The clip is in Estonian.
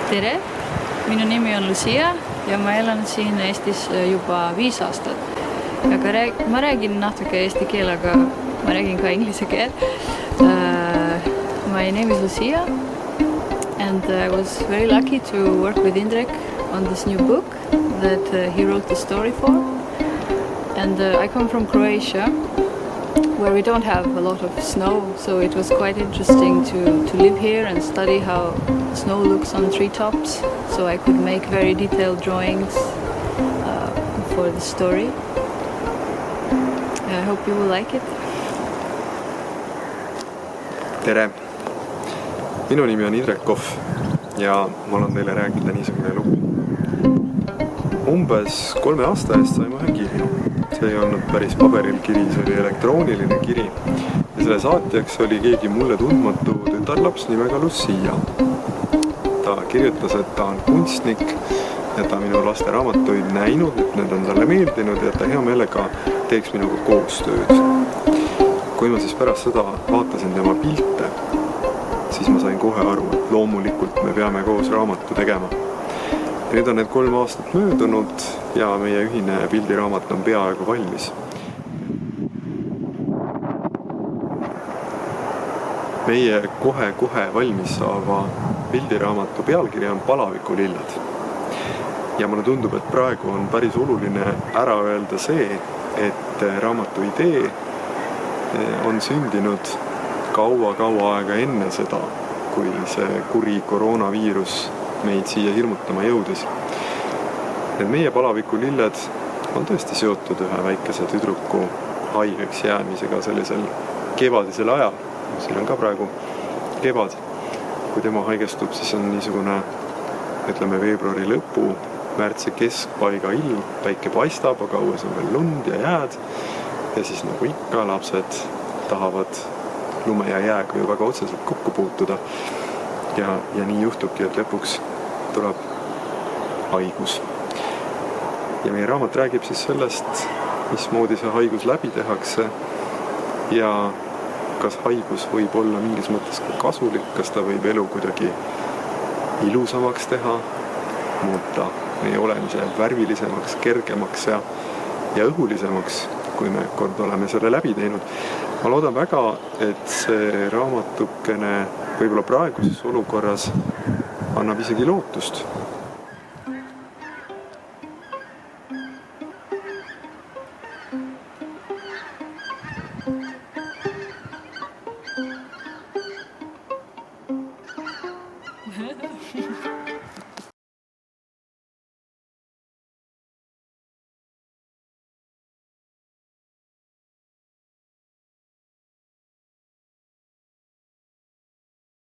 Tere, minu nimi on Lucia ja ma elan siin Eestis juba 5 aastat. Aga ma räägin natuke eesti keelega, ma räägin ka inglise keel. My name is Lucia and I was very lucky to work with Indrek on this new book that he wrote the story for. And I come from Croatia, where we don't have a lot of snow, so it was quite interesting to live here and study how snow looks on treetops, so I could make very detailed drawings for the story. I hope you will like it. Tere! Minu nimi on Indrek Kohv ja ma olen teile rääkida niisugune lugu. Umbes 3 aasta eest sain ma ühe kiri. See ei olnud päris paberil kiri, see oli elektrooniline kiri. Ja selle saatjaks oli keegi mulle tundmatu tütarlaps nimega Lucia. Ta kirjutas, et ta on kunstnik ja ta minu laste raamatuid näinud, et need on talle meeldinud ja ta hea meelega teeks minuga koostööd. Kui ma siis pärast seda vaatasin tema pilte, siis ma sain kohe aru, et loomulikult me peame koos raamatu tegema. Ja nüüd on need 3 aastat möödunud ja meie ühine pildiraamat on peaaegu valmis. Meie kohe valmis saava pildiraamatu pealkiri on Palavikulilled. Ja mulle tundub, et praegu on päris oluline ära öelda see, et raamatu idee on sündinud kaua aega enne seda, kui see kuri koroonaviirus meid siia hirmutama jõudis. Need meie Palavikulilled on tõesti seotud ühe väikese tüdruku haigeks jäämisega sellisel kevadisel ajal. Siin on ka praegu kevad. Kui tema haigestub, siis on niisugune, ütleme, veebruari lõpu, märtsi keskpaiga ilm, päike paistab, aga õues on veel lund ja jääd. Ja siis nagu ikka lapsed tahavad lume ja jääga ju väga otseselt kokku puutuda. Ja nii juhtubki, et lõpuks tuleb haigus. Ja meie raamat räägib siis sellest, mismoodi see haigus läbi tehakse ja kas haigus võib olla mingis mõttes ka kasulik, kas ta võib elu kuidagi ilusamaks teha, muuta meie olemise värvilisemaks, kergemaks ja õhulisemaks, kui me kord oleme selle läbi teinud. Ma loodan väga, et see raamatukene võib-olla praeguses olukorras annab isegi lootust.